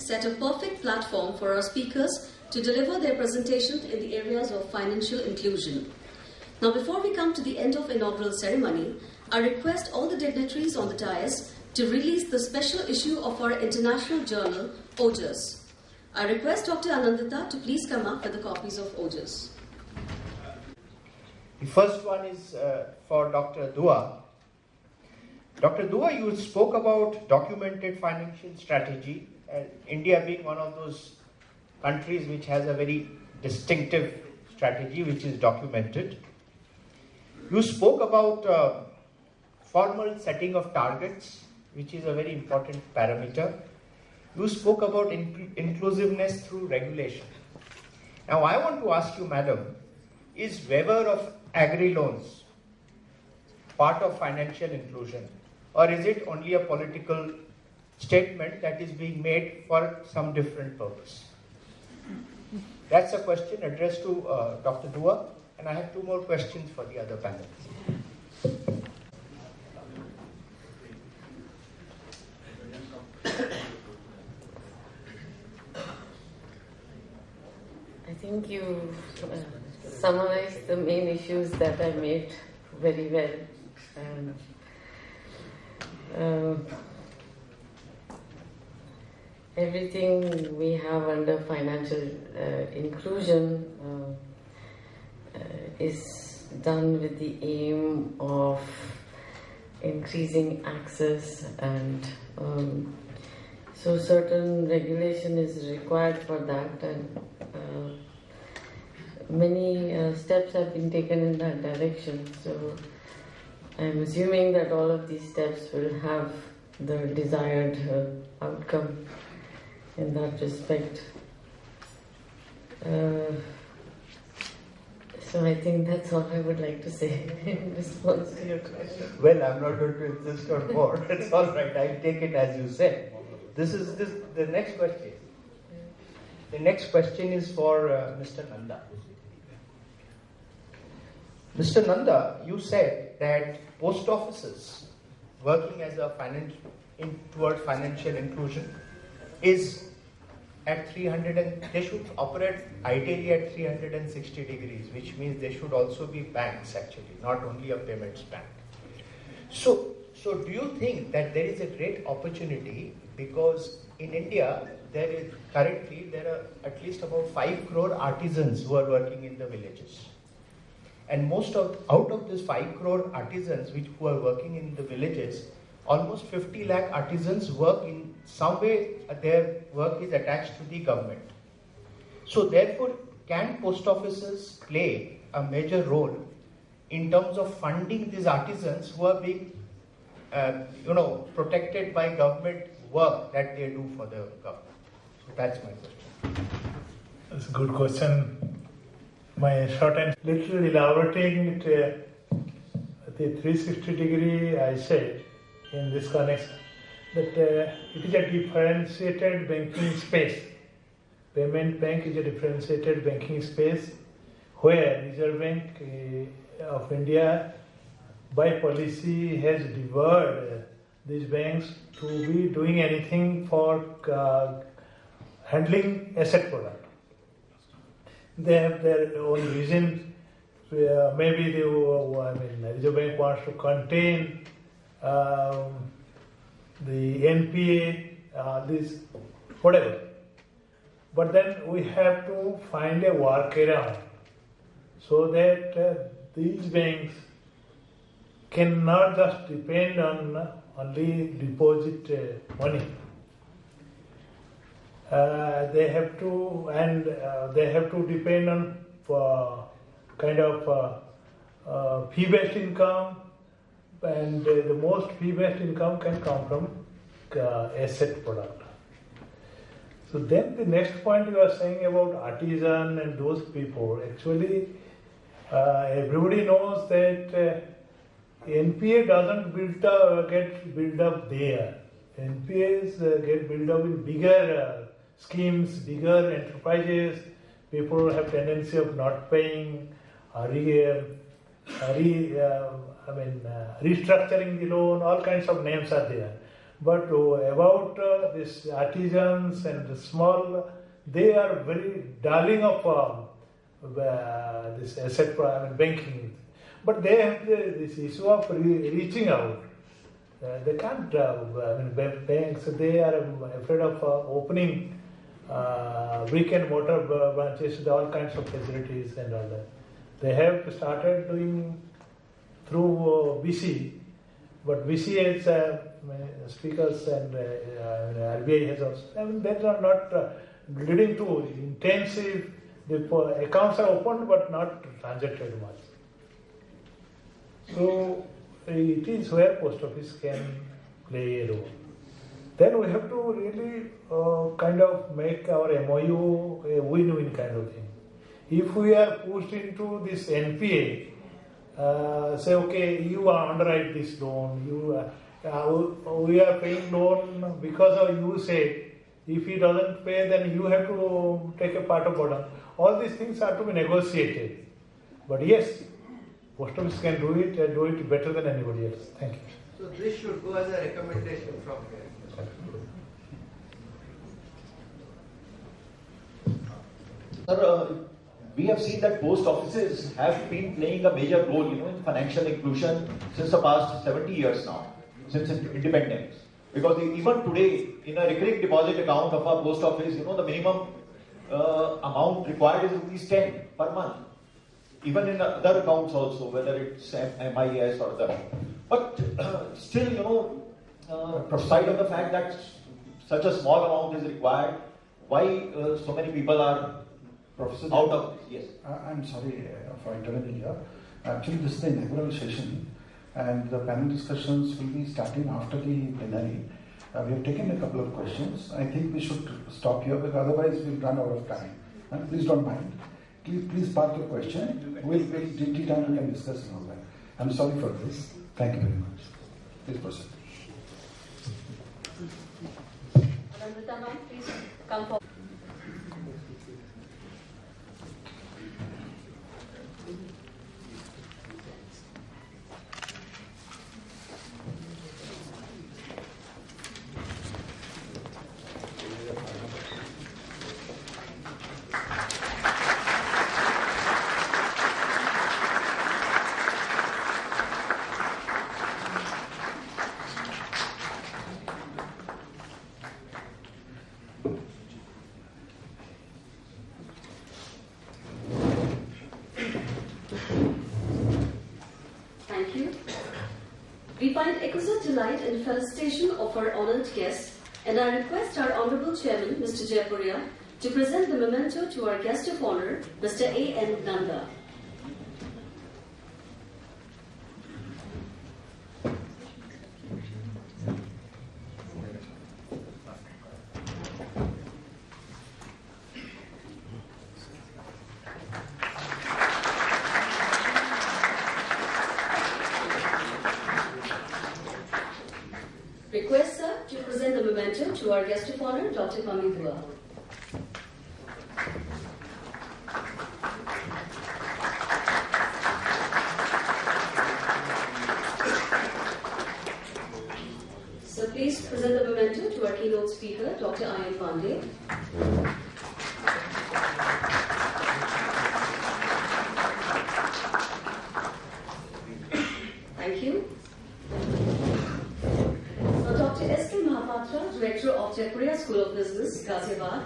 set a perfect platform for our speakers to deliver their presentation in the areas of financial inclusion. Now, before we come to the end of inaugural ceremony, I request all the dignitaries on the dais to release the special issue of our international journal, OJAS. I request Dr. Anandita to please come up with the copies of OJAS. The first one is for Dr. Dua. Dr. Dua, you spoke about documented financial strategy, India being one of those countries which has a very distinctive strategy which is documented. You spoke about formal setting of targets, which is a very important parameter. You spoke about inclusiveness through regulation. Now I want to ask you, madam, is waiver of agri loans part of financial inclusion, or is it only a political statement that is being made for some different purpose? That's a question addressed to Dr. Dua, and I have two more questions for the other panelists. I think you summarized the main issues that I made very well. Everything we have under financial inclusion is done with the aim of increasing access, and so certain regulation is required for that, and many steps have been taken in that direction. So I'm assuming that all of these steps will have the desired outcome in that respect. So I think that's all I would like to say in response to your question. Well, I'm not going to insist on more. That's all right. I'll take it as you said. The next question. The next question is for Mr. Nanda. Mr. Nanda, you said that post offices working as a toward financial inclusion is at 300, and they should operate ideally at 360 degrees, which means they should also be banks actually, not only a payments bank. So do you think that there is a great opportunity, because in India there are at least about 5 crore artisans who are working in the villages, and out of these 5 crore artisans who are working in the villages, almost 50 lakh artisans work in some way, their work is attached to the government. So therefore, can post offices play a major role in terms of funding these artisans who are being protected by government work that they do for the government? So that's my question. That's a good question. My short and little elaborating it, the 360 degree, I said in this connection that it is a differentiated banking space. Payment bank is a differentiated banking space where Reserve Bank of India by policy has deferred these banks to be doing anything for handling asset product. They have their own reasons. Maybe Reserve Bank wants to contain the NPA, this, whatever. But then we have to find a workaround so that these banks cannot just depend on only deposit money. They have to depend on kind of fee-based income, and the most fee-based income can come from asset product. So then the next point you are saying about artisan and those people, actually everybody knows that NPA doesn't get built up there. NPAs get built up in bigger schemes, bigger enterprises. People have tendency of not paying, restructuring the loan, all kinds of names are there. But about these artisans and the small, they are very darling of this asset banking. But they have this issue of reaching out. They can't, banks, they are afraid of opening brick and mortar branches with all kinds of facilities and all that. They have started doing through BC, but BC has speakers and RBI has also, that are not leading to intensive, the accounts are opened but not transacted much. So it is where post office can play a role. Then we have to really kind of make our MOU a win-win kind of thing. If we are pushed into this NPA, say, okay, you underwrite this loan, we are paying loan because of you say, if he doesn't pay, then you have to take a part of burden. All these things are to be negotiated. But yes, post office can do it and do it better than anybody else. Thank you. So this should go as a recommendation from here. Sir, we have seen that post offices have been playing a major role, in financial inclusion since the past 70 years now, since independence. Because even today, in a recurring deposit account of our post office, the minimum amount required is ₹10 per month. Even in other accounts also, whether it's MIS or other. But still, aside of the fact that such a small amount is required, why so many people are Professor out of this? Yes. I'm sorry for intervening here. Actually, this is the inaugural session, and the panel discussions will be starting after the plenary. We have taken a couple of questions. I think we should stop here because otherwise we'll run out of time. Please don't mind. Please park your question. We'll take time we can discuss and all that. I'm sorry for this. Thank you very much. Please proceed. Nanda, please come forward. We find exquisite delight in felicitation of our honoured guests, and I request our Honourable Chairman, Mr. Jaipuria, to present the memento to our guest of honour, Mr. A.N. Nanda. Request, sir, to present the memento to our guest of honour, Dr. Pami. So please present the memento to our keynote speaker, Dr. I.N. Pandey. Thank you. Director of Jaipuria School of Business, Ghaziabad.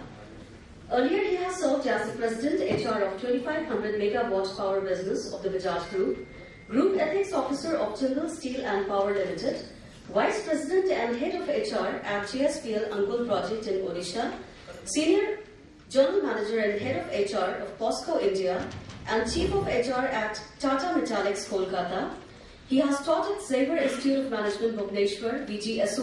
Earlier, he has served as the President HR of 2500 megawatt power business of the Bajaj Group, Group Ethics Officer of Tyndall Steel and Power Limited, Vice President and Head of HR at JSPL Angul Project in Odisha, Senior General Manager and Head of HR of POSCO India, and Chief of HR at Tata Metallics Kolkata. He has taught at Xavier Institute of Management, Bhubaneswar, VGSO.